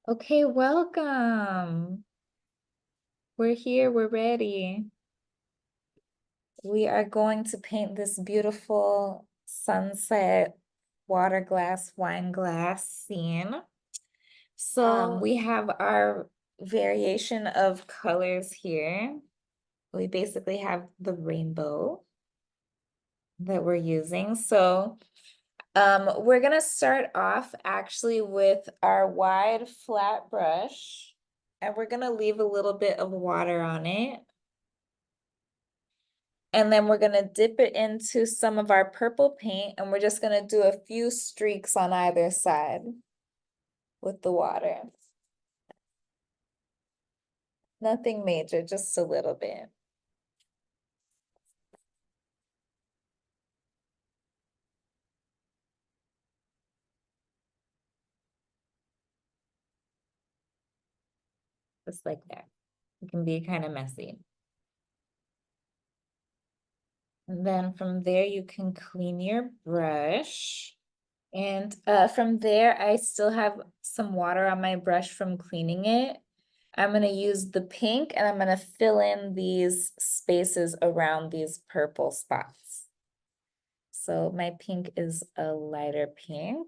Okay, welcome. We're here, we're ready. We are going to paint this beautiful sunset water glass, wine glass scene. So we have our variation of colors here. We basically have the rainbow that we're using. So we're gonna start off actually with our wide flat brush, and we're gonna leave a little bit of water on it. And then we're gonna dip it into some of our purple paint, and we're just gonna do a few streaks on either side with the water. Nothing major, just a little bit. Just like that. It can be kind of messy. And then from there, you can clean your brush. And from there, I still have some water on my brush from cleaning it. I'm gonna use the pink and I'm gonna fill in these spaces around these purple spots. So my pink is a lighter pink.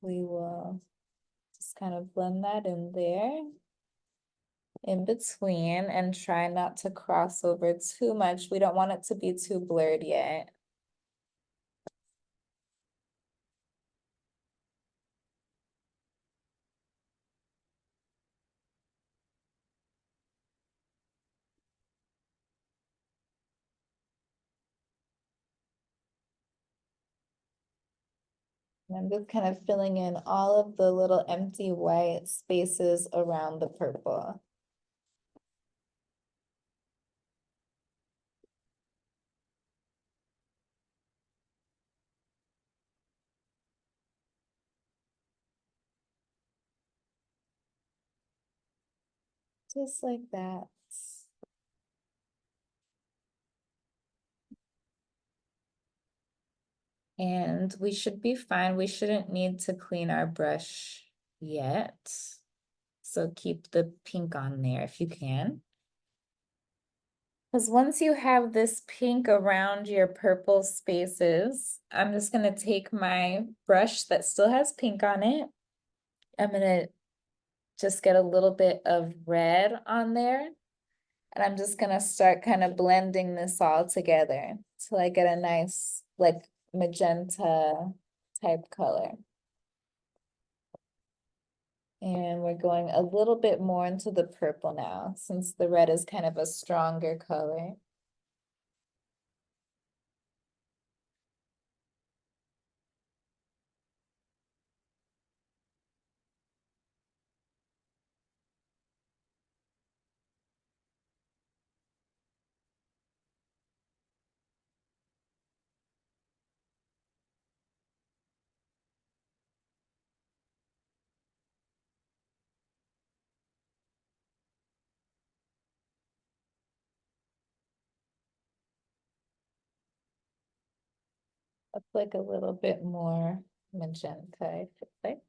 We will just kind of blend that in there, in between, and try not to cross over too much. We don't want it to be too blurred yet. And I'm just kind of filling in all of the little empty white spaces around the purple. Just like that. And we should be fine. We shouldn't need to clean our brush yet. So keep the pink on there if you can. Because once you have this pink around your purple spaces, I'm just gonna take my brush that still has pink on it. I'm gonna just get a little bit of red on there. And I'm just gonna start kind of blending this all together till I get a nice like magenta type color. And we're going a little bit more into the purple now, since the red is kind of a stronger color. Looks like a little bit more magenta, I feel like.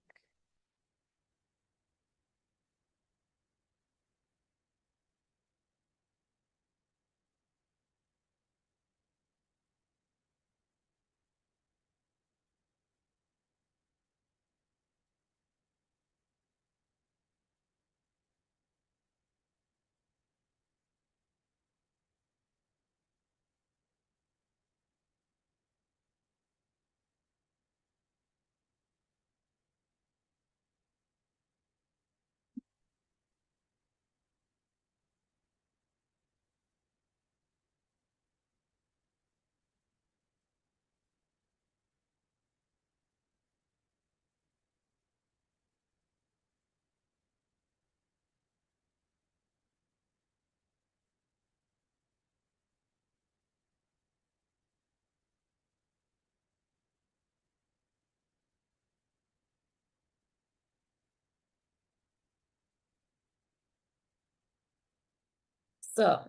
So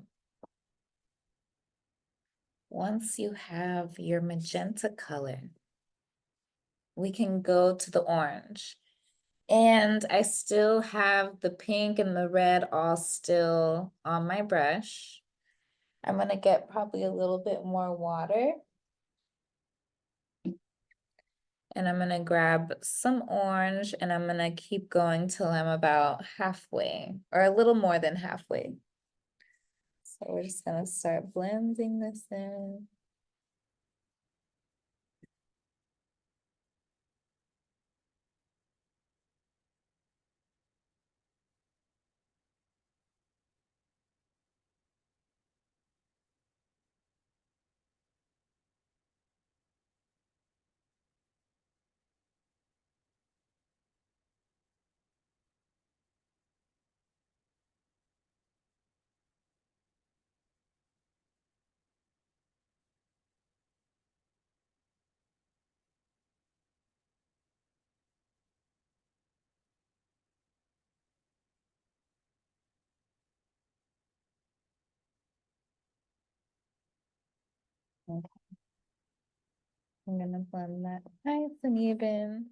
once you have your magenta color, we can go to the orange. And I still have the pink and the red all still on my brush. I'm gonna get probably a little bit more water. And I'm gonna grab some orange and I'm gonna keep going till I'm about halfway or a little more than halfway. So we're just gonna start blending this in. Okay, I'm gonna blend that nice and even.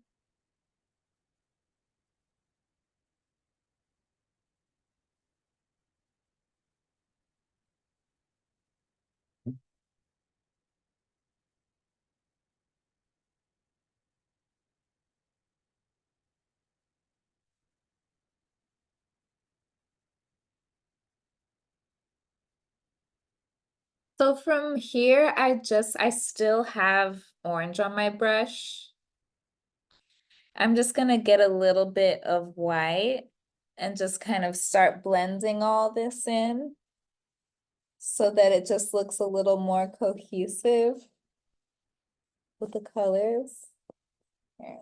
So from here, I still have orange on my brush. I'm just gonna get a little bit of white and just kind of start blending all this in so that it just looks a little more cohesive with the colors. Here,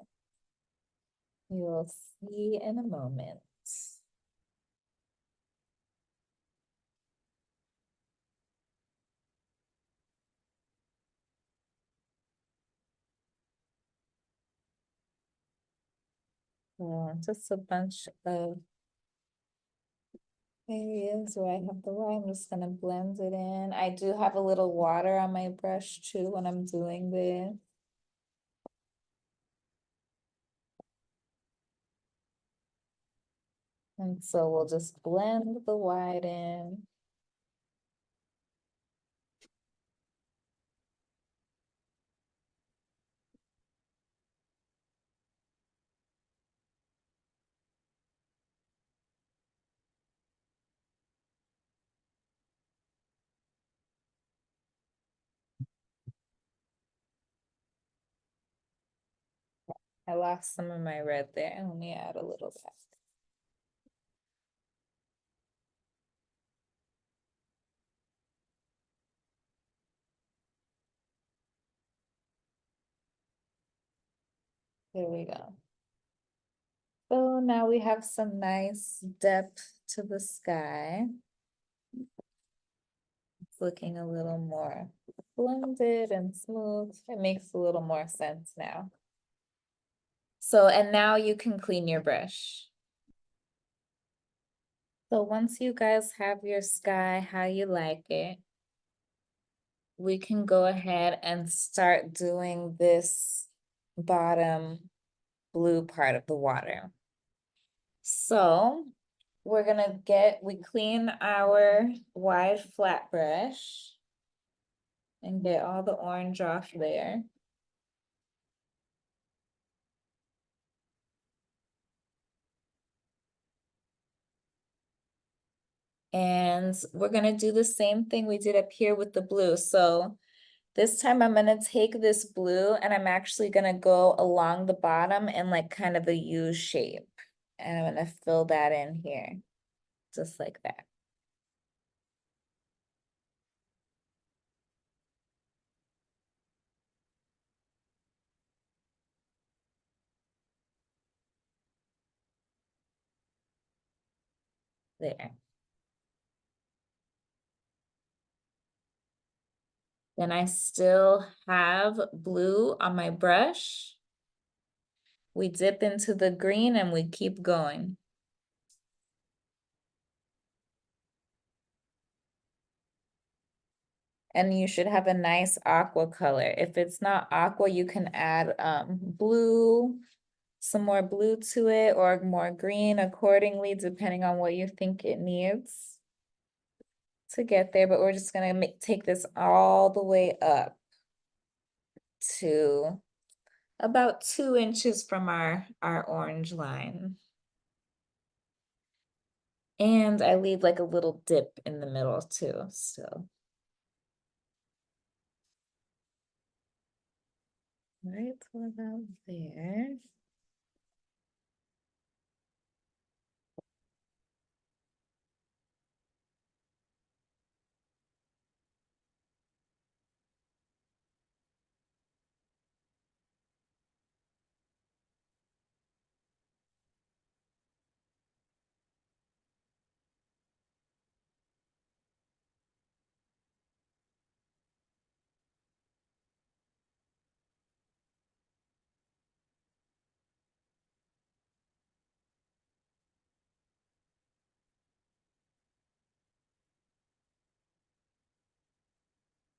you will see in a moment. Just a bunch of areas where I have the white. I'm just gonna blend it in. I do have a little water on my brush too when I'm doing this. And so we'll just blend the white in. I lost some of my red there. Let me add a little bit. There we go. So now we have some nice depth to the sky. It's looking a little more blended and smooth. It makes a little more sense now. So, and now you can clean your brush. So once you guys have your sky how you like it, we can go ahead and start doing this bottom blue part of the water. So we clean our wide flat brush and get all the orange off there. And we're gonna do the same thing we did up here with the blue. So this time I'm gonna take this blue and I'm actually gonna go along the bottom in like kind of a U shape. And I'm gonna fill that in here, just like that. There. Then I still have blue on my brush. We dip into the green and we keep going. And you should have a nice aqua color. If it's not aqua, you can add blue some more blue to it or more green accordingly, depending on what you think it needs to get there. But we're just gonna take this all the way up to about 2 inches from our orange line. And I leave like a little dip in the middle too, so. Right about there.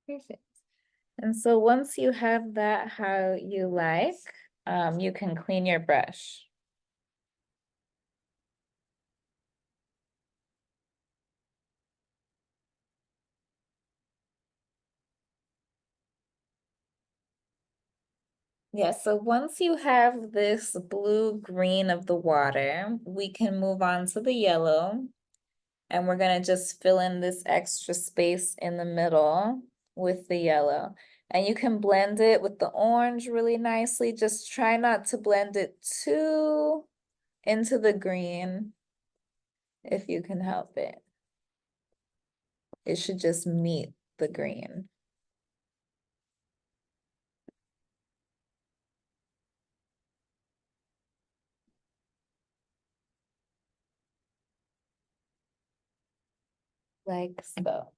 Perfect. And so once you have that how you like, you can clean your brush. Yeah, so once you have this blue-green of the water, we can move on to the yellow. And we're gonna just fill in this extra space in the middle with the yellow. And you can blend it with the orange really nicely. Just try not to blend it too into the green if you can help it. It should just meet the green. Like so.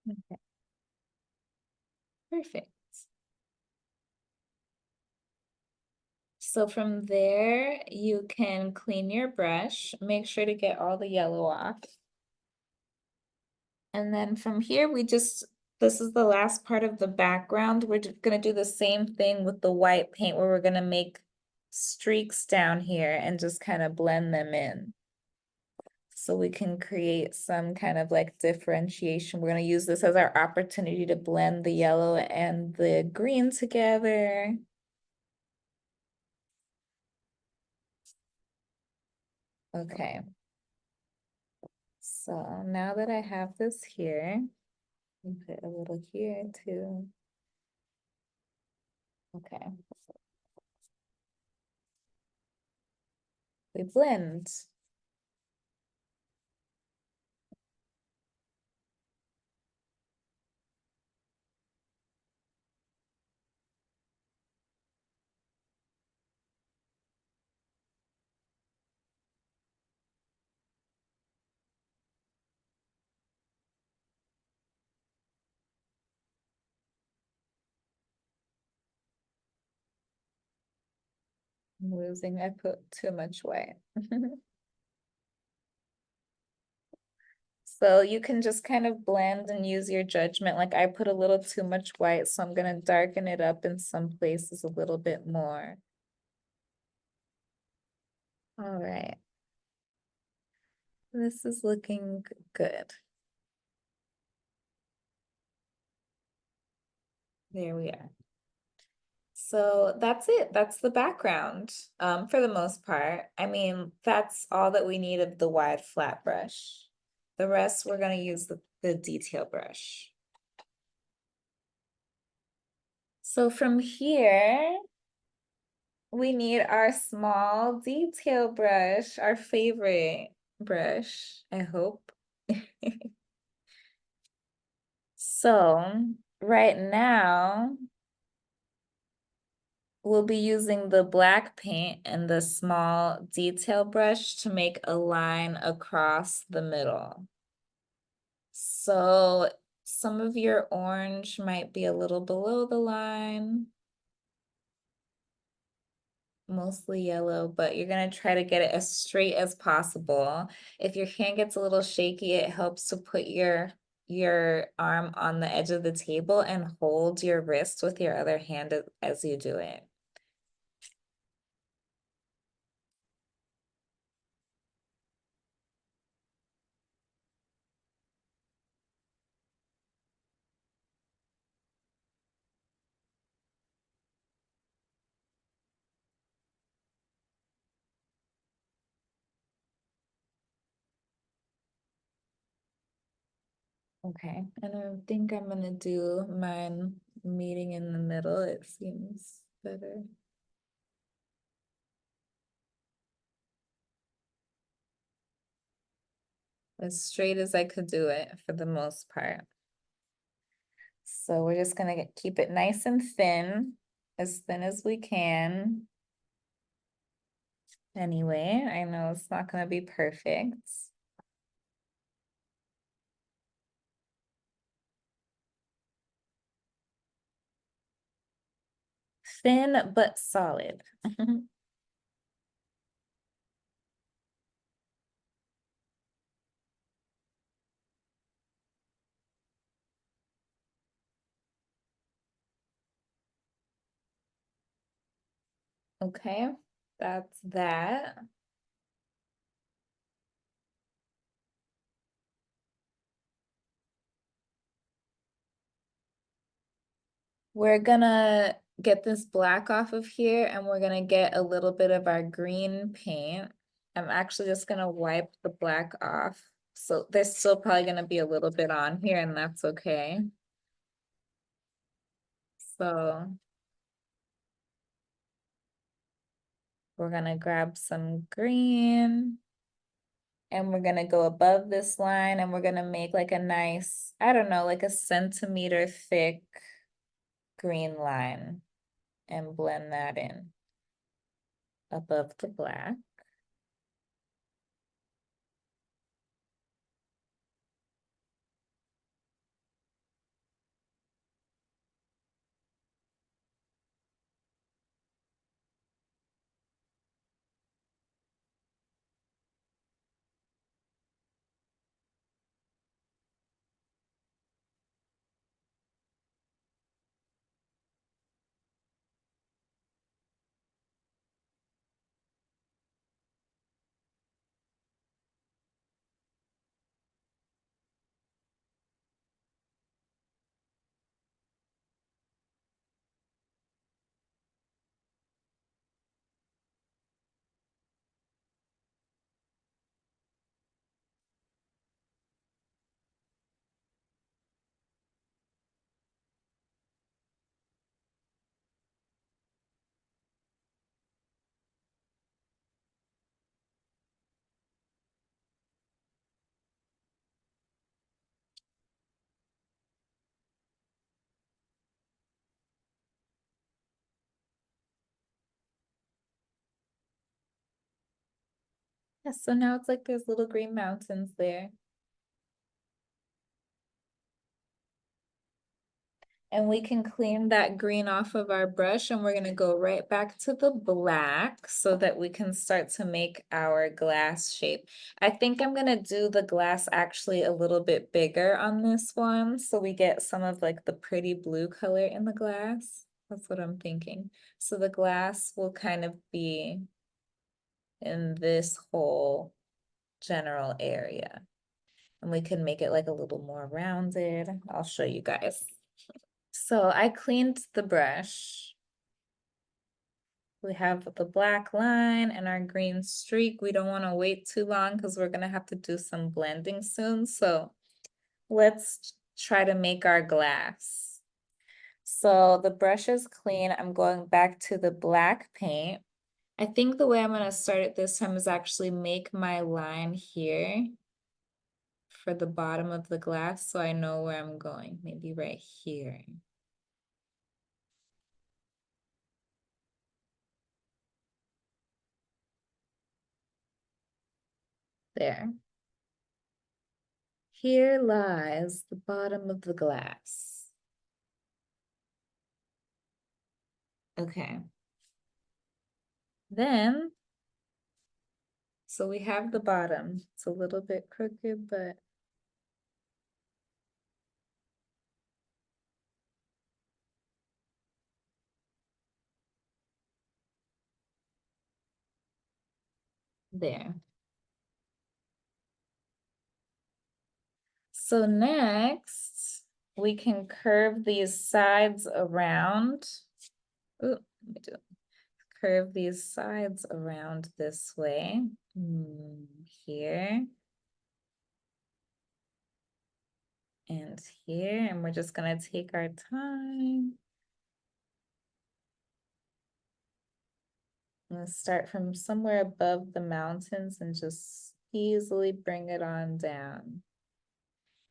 Okay, perfect. So from there, you can clean your brush. Make sure to get all the yellow off. And then from here, this is the last part of the background. We're gonna do the same thing with the white paint where we're gonna make streaks down here and just kind of blend them in. So we can create some kind of like differentiation. We're gonna use this as our opportunity to blend the yellow and the green together. Okay. So now that I have this here, put a little here too. Okay. We blend. I'm losing, I put too much white. So you can just kind of blend and use your judgment. Like I put a little too much white, so I'm gonna darken it up in some places a little bit more. All right. This is looking good. There we are. So that's it. That's the background, for the most part. I mean, that's all that we need of the wide flat brush. The rest, we're gonna use the detail brush. So from here, we need our small detail brush, our favorite brush, I hope. So right now, we'll be using the black paint and the small detail brush to make a line across the middle. So some of your orange might be a little below the line, mostly yellow, but you're gonna try to get it as straight as possible. If your hand gets a little shaky, it helps to put your arm on the edge of the table and hold your wrist with your other hand as you do it. Okay, and I think I'm gonna do mine meeting in the middle. It seems better. As straight as I could do it for the most part. So we're just gonna keep it nice and thin as we can. Anyway, I know it's not gonna be perfect. Thin but solid. Okay, that's that. We're gonna get this black off of here and we're gonna get a little bit of our green paint. I'm actually just gonna wipe the black off. So there's still probably gonna be a little bit on here and that's okay. So we're gonna grab some green and we're gonna go above this line and we're gonna make like a nice, I don't know, like a centimeter thick green line and blend that in above the black. Yeah, so now it's like there's little green mountains there. And we can clean that green off of our brush and we're gonna go right back to the black so that we can start to make our glass shape. I think I'm gonna do the glass actually a little bit bigger on this one so we get some of like the pretty blue color in the glass. That's what I'm thinking. So the glass will kind of be in this whole general area. And we can make it like a little more rounded. I'll show you guys. So I cleaned the brush. We have the black line and our green streak. We don't want to wait too long because we're gonna have to do some blending soon. So let's try to make our glass. So the brush is clean. I'm going back to the black paint. I think the way I'm gonna start it this time is actually make my line here for the bottom of the glass so I know where I'm going, maybe right here. There. Here lies the bottom of the glass. Okay. Then, so we have the bottom. It's a little bit crooked, but there. So next, we can curve these sides around. Ooh, let me do it. Curve these sides around this way. Here. And here, and we're just gonna take our time. I'm gonna start from somewhere above the mountains and just easily bring it on down.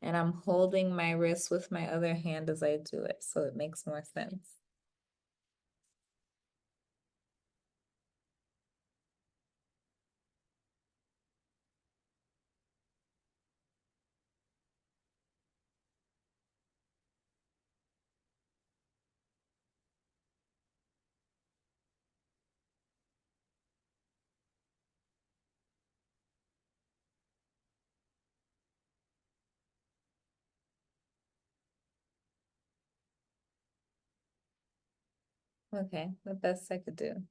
And I'm holding my wrist with my other hand as I do it, so it makes more sense. Okay, the best I could do.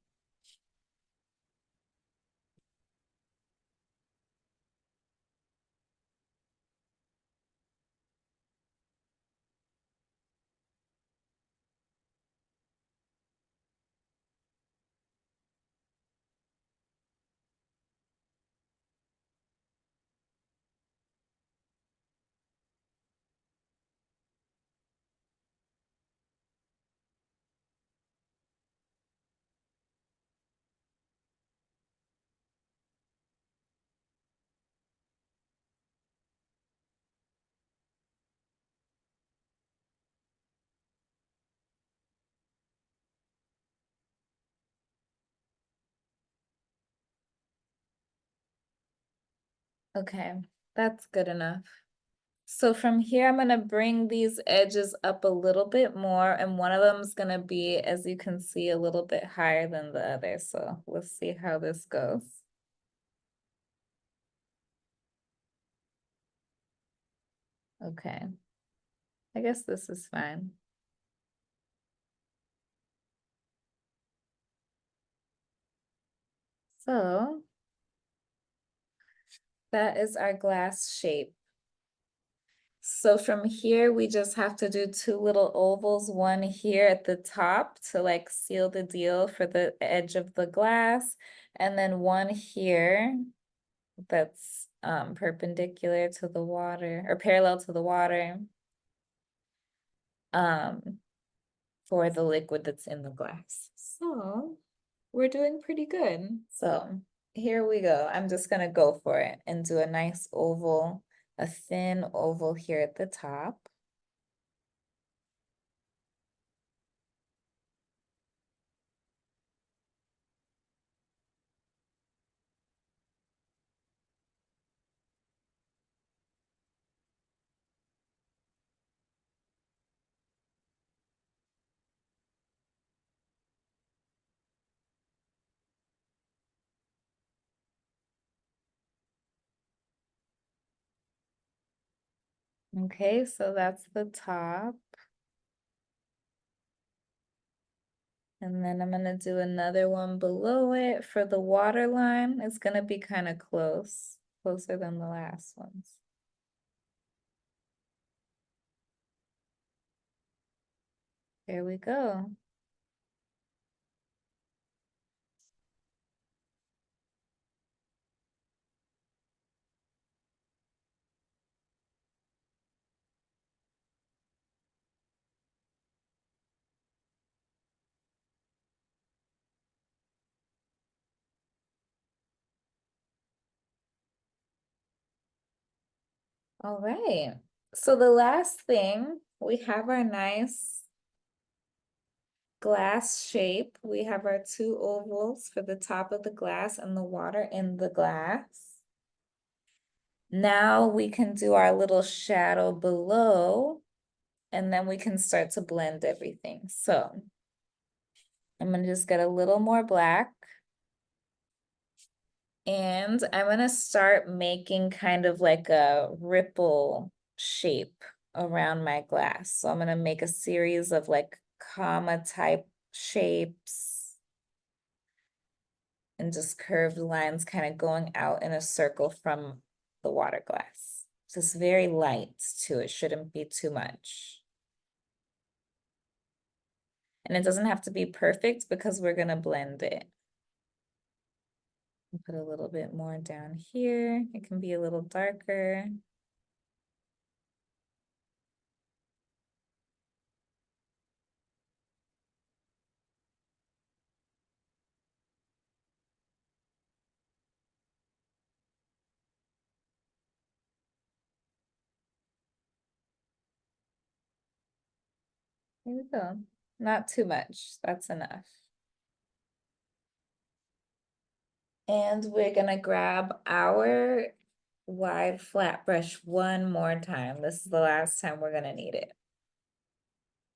Okay, that's good enough. So from here, I'm gonna bring these edges up a little bit more, and one of them is gonna be, as you can see, a little bit higher than the other. So we'll see how this goes. Okay, I guess this is fine. So that is our glass shape. So from here, we just have to do two little ovals, one here at the top to like seal the deal for the edge of the glass, and then one here that's perpendicular to the water or parallel to the water um for the liquid that's in the glass. So we're doing pretty good. So here we go. I'm just gonna go for it and do a nice oval, a thin oval here at the top. Okay, so that's the top. And then I'm gonna do another one below it for the water line. It's gonna be kind of close, closer than the last ones. There we go. All right. So the last thing, we have our nice glass shape. We have our two ovals for the top of the glass and the water in the glass. Now we can do our little shadow below, and then we can start to blend everything. So I'm gonna just get a little more black. And I'm gonna start making kind of like a ripple shape around my glass. So I'm gonna make a series of like comma type shapes and just curved lines kind of going out in a circle from the water glass. Just very light too, it shouldn't be too much. And it doesn't have to be perfect because we're gonna blend it. Put a little bit more down here. It can be a little darker. There we go. Not too much. That's enough. And we're gonna grab our wide flat brush one more time. This is the last time we're gonna need it.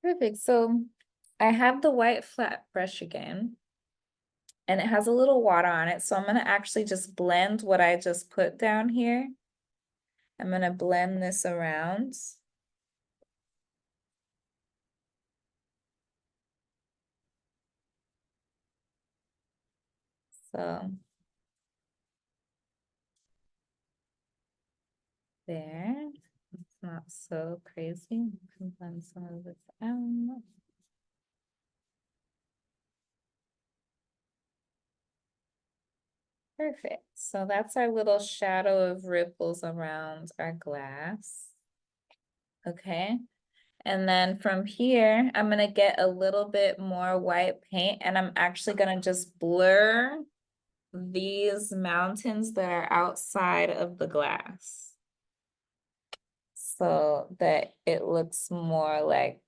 Perfect. So I have the white flat brush again, and it has a little water on it. So I'm gonna actually just blend what I just put down here. I'm gonna blend this around. So there. It's not so crazy. You can blend some of this out. Perfect. So that's our little shadow of ripples around our glass. Okay. And then from here, I'm gonna get a little bit more white paint, and I'm actually gonna just blur these mountains that are outside of the glass so that it looks more like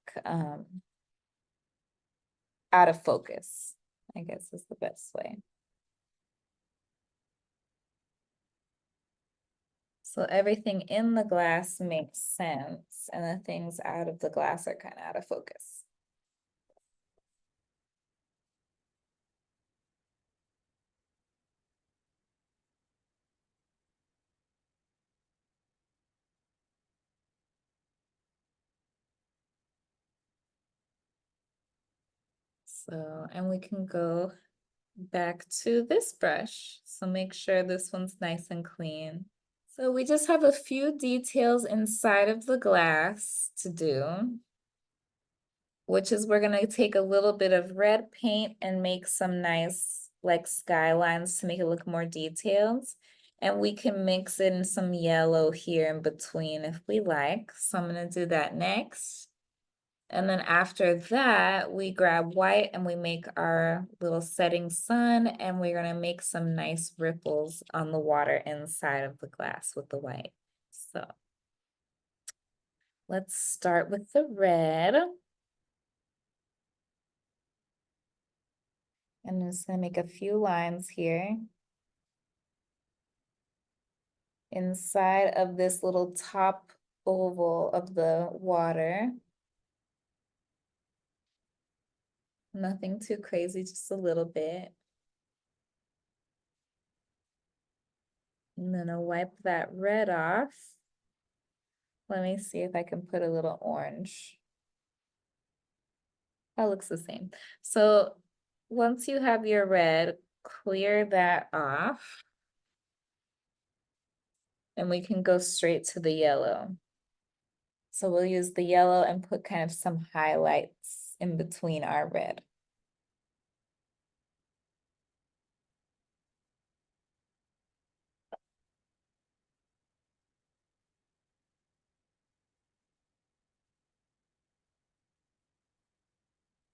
out of focus, I guess is the best way. So everything in the glass makes sense, and the things out of the glass are kind of out of focus. So, and we can go back to this brush. So make sure this one's nice and clean. So we just have a few details inside of the glass to do, which is we're gonna take a little bit of red paint and make some nice like skylines to make it look more detailed. And we can mix in some yellow here in between if we like. So I'm gonna do that next. And then after that, we grab white and we make our little setting sun, and we're gonna make some nice ripples on the water inside of the glass with the white. So let's start with the red. I'm just gonna make a few lines here inside of this little top oval of the water. Nothing too crazy, just a little bit. And then I'll wipe that red off. Let me see if I can put a little orange. That looks the same. So once you have your red, clear that off. And we can go straight to the yellow. So we'll use the yellow and put kind of some highlights in between our red.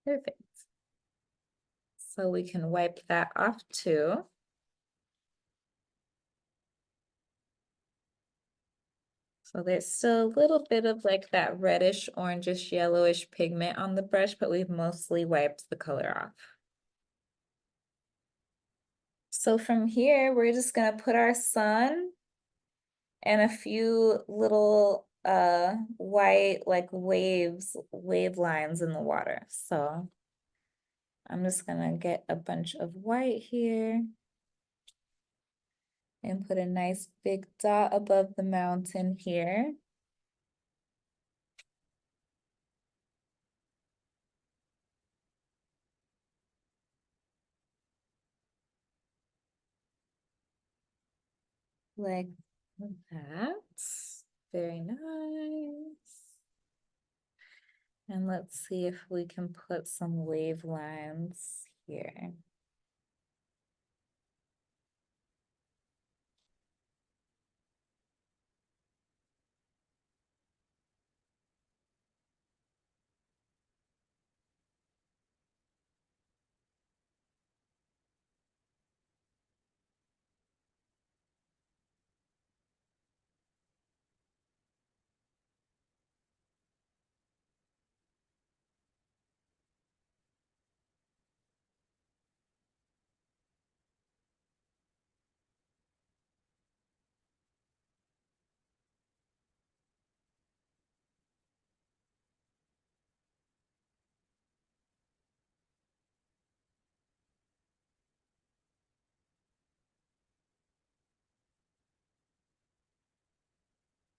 Perfect. So we can wipe that off too. So there's still a little bit of like that reddish, orangish, yellowish pigment on the brush, but we've mostly wiped the color off. So from here, we're just gonna put our sun and a few little white like wave lines in the water. So I'm just gonna get a bunch of white here and put a nice big dot above the mountain here. Like that. Very nice. And let's see if we can put some wave lines here.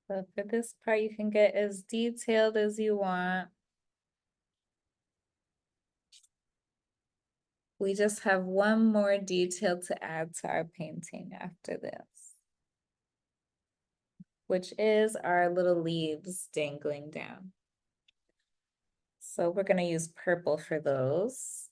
So for this part, you can get as detailed as you want. We just have one more detail to add to our painting after this, which is our little leaves dangling down. So we're gonna use purple for those.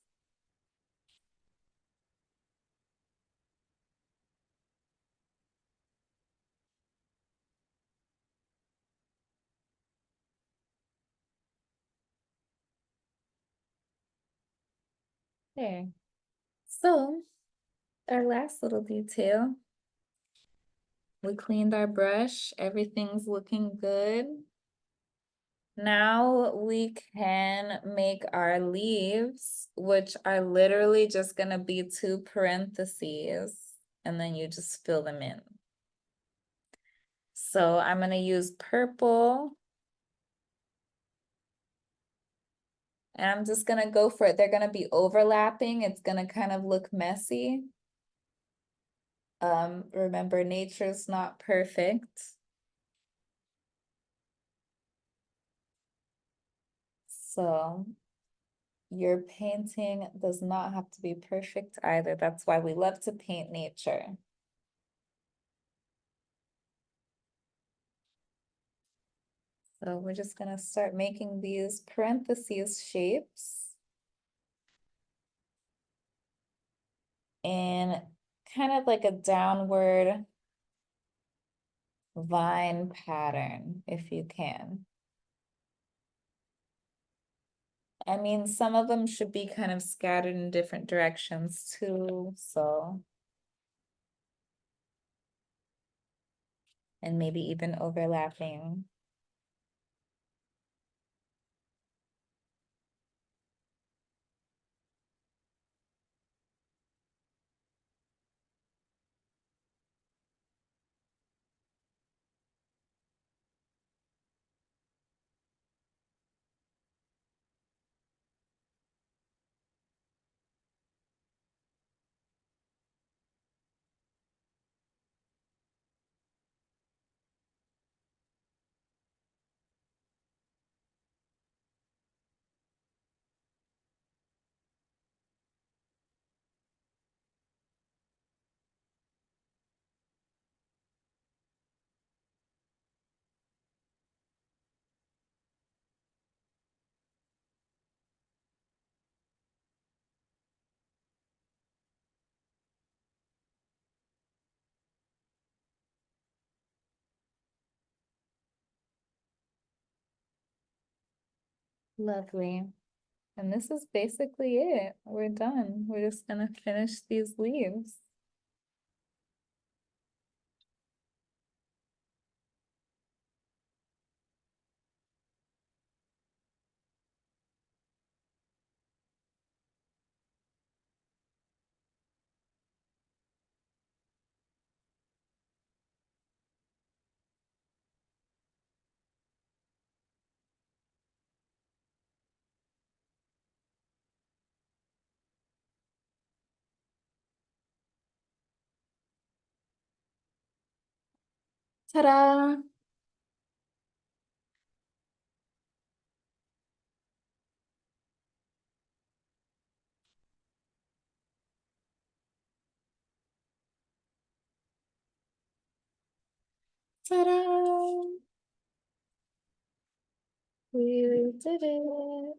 There. So our last little detail, we cleaned our brush, everything's looking good. Now we can make our leaves, which are literally just gonna be two parentheses, and then you just fill them in. So I'm gonna use purple. And I'm just gonna go for it. They're gonna be overlapping. It's gonna kind of look messy. Remember, nature's not perfect. So your painting does not have to be perfect either. That's why we love to paint nature. So we're just gonna start making these parentheses shapes. And kind of like a downward vine pattern, if you can. I mean, some of them should be kind of scattered in different directions too, so. And maybe even overlapping. Lovely. And this is basically it. We're done. We're just gonna finish these leaves. Ta-da! Ta-da! We did it.